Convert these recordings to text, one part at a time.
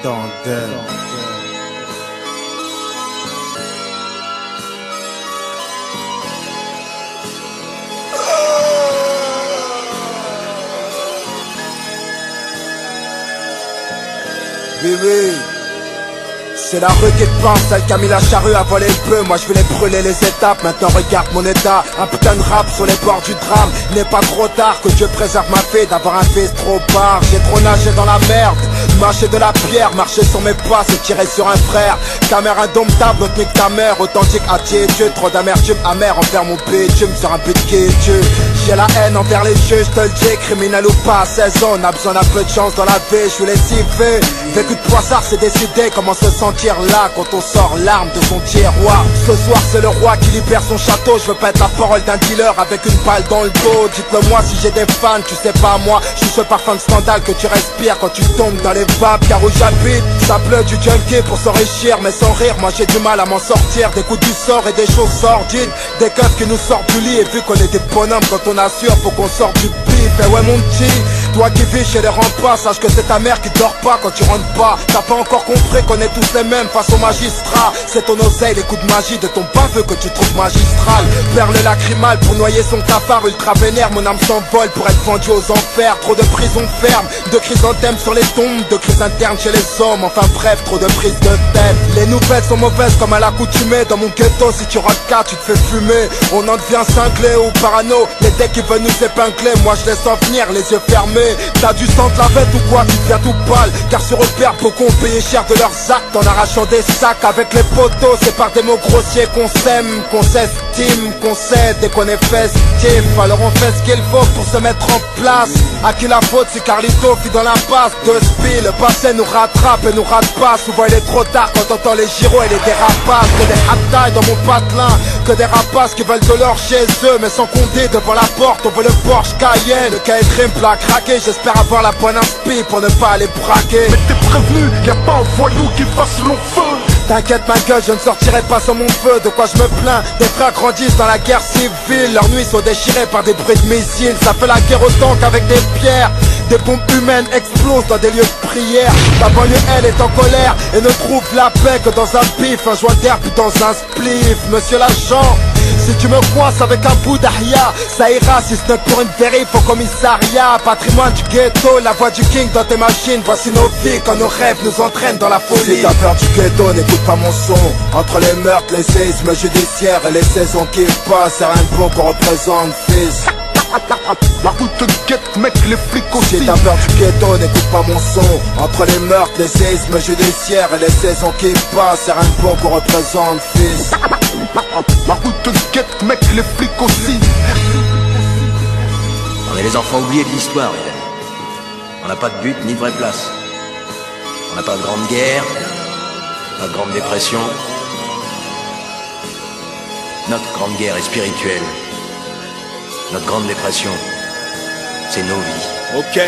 Dandel. Oui, oui. C'est la rue qui te pense, celle qui a mis la charrue à voler le peu. Moi je voulais brûler les étapes, maintenant regarde mon état. Un putain de rap sur les bords du drame. Il n'est pas trop tard que Dieu préserve ma fille d'avoir un fils trop part. J'ai trop nagé dans la merde, mâché de la pierre, marché sur mes pas, c'est tirer sur un frère. Caméra indomptable, autre nique ta mère, authentique à Dieu. Trop d'amertume amère envers mon bitume sur un but qui est Dieu. J'ai la haine envers les jeux, je te le dis, criminel ou pas, 16 ans, on a besoin d'un peu de chance dans la vie, je voulais s'y faire. Vécu de poissard, c'est décidé, comment se sentir là quand on sort l'arme de son tiroir. Ce soir c'est le roi qui libère son château, je veux pas être la parole d'un dealer avec une balle dans le dos. Dites-le moi si j'ai des fans, tu sais pas moi, je suis ce parfum de scandale que tu respires quand tu tombes dans les vapes. Car où j'habite, ça pleut du junkie pour s'enrichir, mais sans rire, moi j'ai du mal à m'en sortir. Des coups du sort et des choses sordides, des keufs qui nous sortent du lit. Et vu qu'on est des bonhommes quand on assure, faut qu'on sorte du pif. Et ouais mon petit, toi qui vis chez les remparts, sache que c'est ta mère qui dort pas quand tu rentres pas. T'as pas encore compris qu'on est tous les mêmes face au magistrat. C'est ton oseille, les coups de magie de ton baveux que tu trouves magistral. Perle lacrymale pour noyer son cafard ultra vénère. Mon âme s'envole pour être vendue aux enfers. Trop de prisons fermes, de chrysanthèmes sur les tombes, de crises internes chez les hommes. Enfin bref, trop de prises de tête. Les nouvelles sont mauvaises comme à l'accoutumée. Dans mon ghetto, si tu rates cas, tu te fais fumer. On en devient cinglé ou parano. Les decks qui veulent nous épingler, moi je laisse en venir les yeux fermés. T'as du sang de la vête ou quoi, tu deviens tout pâle. Car sur repère, beaucoup ont payé cher de leurs actes en arrachant des sacs avec les poteaux. C'est par des mots grossiers qu'on s'aime, qu'on s'estime, qu'on cède et qu'on est festif. Alors on fait ce qu'il faut pour se mettre en place. À qui la faute si Carlito fit dans la passe de spi. Le passé nous rattrape et nous rate pas. Souvent il est trop tard quand on entend les gyros et les dérapages. Que des haptailles dans mon patelin, que des rapaces qui veulent de l'or chez eux. Mais sans compter devant la porte, on veut le Porsche Cayenne. Le Cahier Crime plat craqué, j'espère avoir la bonne inspi pour ne pas aller braquer. Mais t'es prévenu, y'a pas un voyou qui fasse long feu. T'inquiète ma gueule, je ne sortirai pas sans mon feu. De quoi je me plains, des frères grandissent dans la guerre civile. Leurs nuits sont déchirées par des bruits de missiles. Ça fait la guerre autant qu'avec des pierres. Des bombes humaines explosent dans des lieux de prière. La banlieue elle est en colère et ne trouve la paix que dans un pif. Un joint d'air puis dans un spliff. Monsieur l'agent, si tu me coinces avec un bout d'ahia, ça ira si ce n'est pour une vérif au commissariat. Patrimoine du ghetto, la voix du king dans tes machines. Voici nos vies quand nos rêves nous entraînent dans la folie. Si t'as peur du ghetto, n'écoute pas mon son. Entre les meurtres, les séismes judiciaires et les saisons qui passent, c'est rien de bon qu'on représente, fils. La route te guette mec, les flics aussi. Si t'as peur du ghetto, n'écoute pas mon son. Entre les meurtres, les séismes judiciaires et les saisons qui passent, c'est rien de bon qu'on représente, fils. La route te guette mec, les flics aussi. On est les enfants oubliés de l'histoire, les amis. On n'a pas de but ni de vraie place. On n'a pas de grande guerre, pas de grande dépression. Notre grande guerre est spirituelle. Notre grande dépression, c'est nos vies. Ok.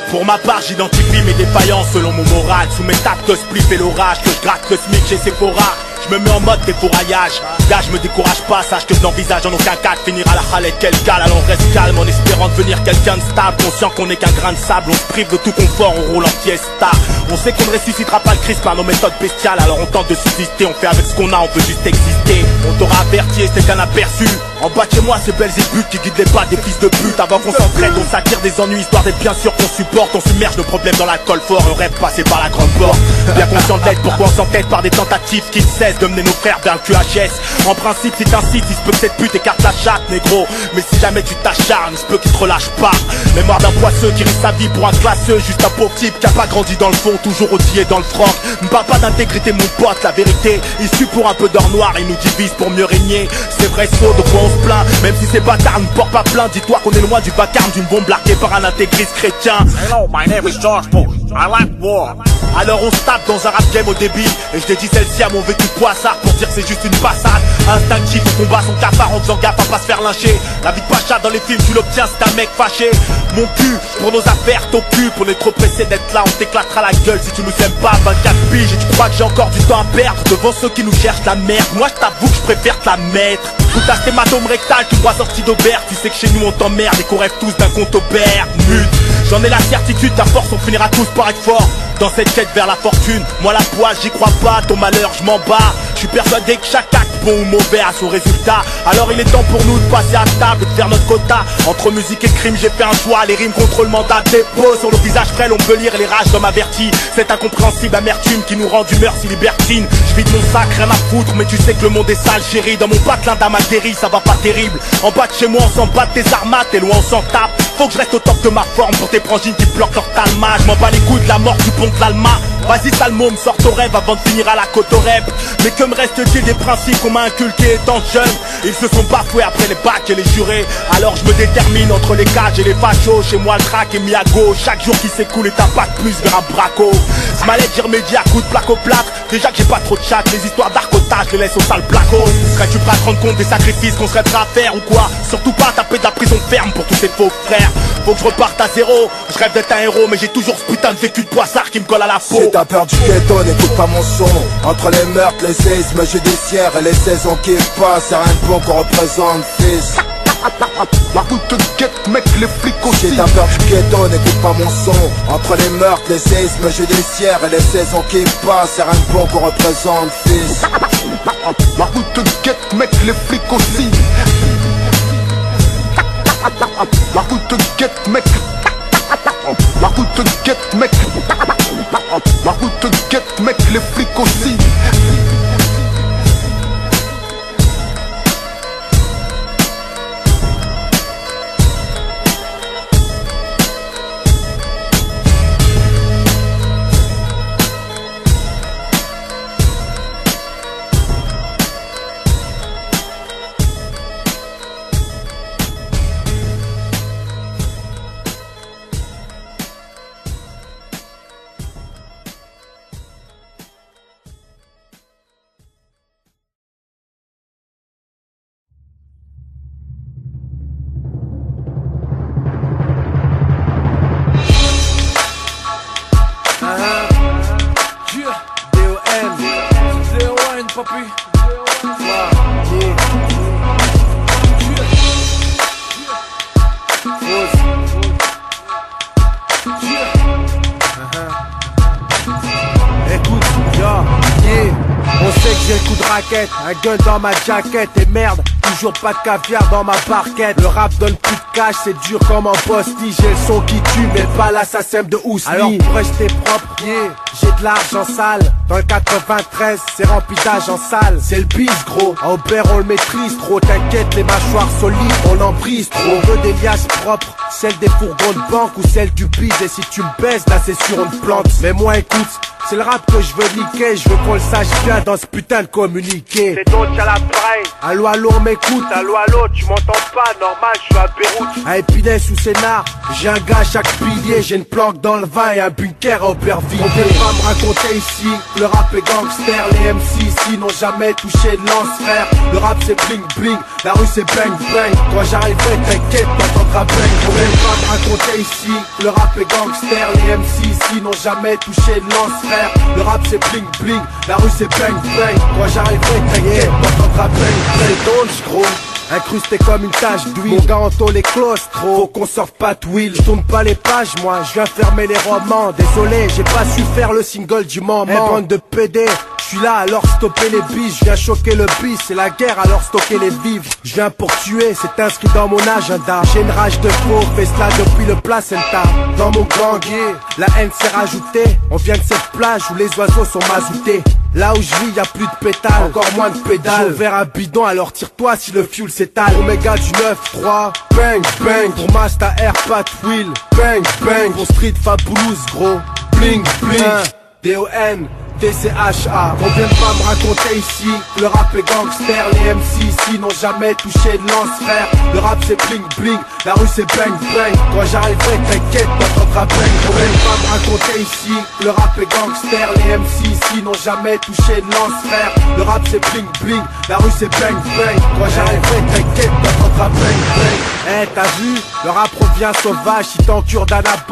Pour ma part, j'identifie mes défaillances selon mon moral. Sous mes tapes de spliff et l'orage, que je gratte le SMIC chez Sephora. Je me mets en mode défouraillage. Gars, je me décourage pas, sache que je n'envisage en aucun cas de finir à la halette quel cal. Alors on reste calme en espérant devenir quelqu'un de stable. Conscient qu'on n'est qu'un grain de sable, on se prive de tout confort, on roule en fiesta. On sait qu'on ne ressuscitera pas le Christ par nos méthodes bestiales. Alors on tente de subsister, on fait avec ce qu'on a, on veut juste exister. On t'aura averti et c'est qu'un aperçu. En bas de chez moi c'est Belzébuth qui guide les pas des fils de pute. Avant qu'on s'entraide, on s'attire des ennuis histoire d'être bien sûr qu'on supporte. On submerge nos problèmes dans l'alcool fort et on rêve passer par la grande porte. Bien conscient de l'être, pourquoi on s'entête par des tentatives qui ne cessent de mener nos frères vers le QHS. En principe si t'incites, il se peut que cette pute écarte la chatte négro. Mais si jamais tu t'acharnes, il se peut qu'il te relâche pas. Mémoire d'un poisseux qui risque sa vie pour un classeux. Juste un pauvre type qui a pas grandi dans le fond, toujours outillé dans le froc. Me parle pas d'intégrité mon pote, la vérité issu pour un peu d'or noir, ils nous divisent pour mieux régner. C'est vrai faux, de quoi on se plaint. Même si ces bâtards ne portent pas plainte, dis-toi qu'on est loin du vacarme d'une bombe larguée par un intégriste chrétien. Hello, my name is George Bush. I like war. Alors on se tape dans un rap game au débit. Et je dédie celle-ci à mon vécu poissard pour dire c'est juste une passade. Instinctif, on combat son cafard en faisant gaffe à pas se faire lyncher. La vie de Pacha dans les films tu l'obtiens c'est un mec fâché. Mon cul, pour nos affaires t'occupe. On est trop pressé d'être là, on t'éclatera la gueule si tu nous aimes pas. 24 piges et tu crois que j'ai encore du temps à perdre devant ceux qui nous cherchent la merde. Moi je t'avoue que je préfère te la mettre. Tout à cet hématome rectal, tout droit sorti d'Aubert. Tu sais que chez nous on t'emmerde et qu'on rêve tous d'un compte au Bermude. J'en ai la certitude, à force on finira tous par être fort. Dans cette quête vers la fortune, moi la poisse j'y crois pas, ton malheur je m'en bats. Je suis persuadé que chaque acte bon ou mauvais a son résultat. Alors il est temps pour nous de passer à table et de faire notre quota. Entre musique et crime j'ai fait un choix, les rimes contre le mandat dépôt. Sur le visage frêle on peut lire les rages d'hommes avertis. Cette incompréhensible amertume qui nous rend d'humeur si libertine. Je vis de mon sac, rien à foutre, mais tu sais que le monde est sale chérie. Dans mon patelin d'âme atterri, ça va pas terrible. En bas de chez moi on s'en bat tes armates, t'es loin on s'en tape. Faut que je reste au top de ma forme pour tes frangines qui bloquent leur talma. Je m'en bats les couilles de la mort du pont de l'Alma. Vas-y Salmo, me sors ton rêve avant de finir à la côte au rep. Mais que me reste-t-il des principes qu'on m'a inculqués étant jeune? Ils se sont bafoués après les bacs et les jurés. Alors je me détermine entre les cages et les fachos. Chez moi le track est mis à gauche. Chaque jour qui s'écoule est un pas de plus vers un braco. Ce mal-être j'y remédie à coups de plaque au plâtre. Déjà que j'ai pas trop de chat, les histoires d'arcotage les laissent au sale placo. Serais-tu prêt à te rendre compte des sacrifices qu'on serait prêt à faire ou quoi? Surtout pas taper de la prison ferme pour tous ces faux frères. Faut que je reparte à zéro. Je rêve d'être un héros mais j'ai toujours ce putain de vécu de poissard qui me colle à la peau. Si t'as peur du ghetto, n'écoute pas mon son. Entre les meurtres, les séismes judiciaires et les saisons qui passent, c'est rien de bon qu'on représente, fils. La route te guette mec, les flics aussi. Si t'as peur du ghetto, n'écoute pas mon son. Entre les meurtres, les séismes judiciaires et les saisons qui passent, c'est rien de bon qu'on représente, fils. La route te guette mec, les flics aussi. La route te guette mec. La route te guette mec. La route te guette mec, les flics aussi. papi. Écoute, on sait que j'ai le coup de raquette, un gun dans ma jaquette et merde, toujours pas de caviar dans ma barquette. Le rap donne plus de cash, c'est dur comme un posti. J'ai le son qui tue, mais pas l'assassin de Ousni. Alors pour rester propre, j'ai de l'argent sale. Dans le 93, c'est rempli d'argent sale. C'est le bis gros, à Aubert on le maîtrise trop. T'inquiète, les mâchoires solides, on en brise trop. On veut des liasses propres, celle des fourgons de banque ou celle du bis. Et si tu me baisses, là c'est sûr on te plante. Mais moi écoute, c'est le rap que je veux niquer, je veux qu'on le sache bien dans ce putain de communiqué. C'est donc à l'appareil. Allô, allô, on m'écoute. Allô, allô, tu m'entends pas, normal, je suis à Beyrouth. À Épinay sous Sénart, j'ai un gars à chaque pilier, j'ai une planque dans le vin et un bunker à Aubervilliers. On vient pas me raconter ici, le rap est gangster, les MC ici n'ont jamais touché de lance frère. Le rap c'est bling bling, la rue c'est bang bang. Quand j'arriverai t'inquiète, t'entendras bang. On vient pas me raconter ici, le rap est gangster, les MC ici n'ont jamais touché de lance frère. Le rap c'est bling bling, la rue c'est bang bang. Quand j'arriverai t'inquiète, t'entendras bang bang. C'est gros, incrusté comme une tache d'huile. Mon gars en tôle est claustro, faut qu'on sorte pas de Will. Je tourne pas les pages moi, je viens fermer les romans. Désolé, j'ai pas su faire le single du moment. Hey, bande de PD, je suis là alors stopper les bis. Je viens choquer le bis, c'est la guerre alors stocker les vivres. Je viens pour tuer, c'est inscrit dans mon agenda. J'ai une rage de faux, fais cela depuis le placenta. Dans mon gang, la haine s'est rajoutée. On vient de cette plage où les oiseaux sont mazoutés. Là où je vis, y'a plus de pétales, encore moins de pédales. J'ai ouvert un bidon, alors tire-toi si le fuel s'étale. Pour mes gars du 9-3, bang bang. Pour Mazda Air, pas de wheel, bang bang. Pour Street Fabulous, gros, bling bling. D-O-N, TCHA. On vient pas me raconter ici, le rap est gangster. Les MC ici n'ont jamais touché de lance frère. Le rap c'est bling bling, la rue c'est bang bang. Quand j'arriverai t'inquiète, t'entendras bang. On vient pas me raconter ici, le rap est gangster. Les MC ici n'ont jamais touché de lance frère. Le rap c'est bling bling, la rue c'est bang bang. Quand j'arriverai t'inquiète, t'entendras bang bang. Eh t'as vu, le rap revient sauvage, si t'en cure d'anabole.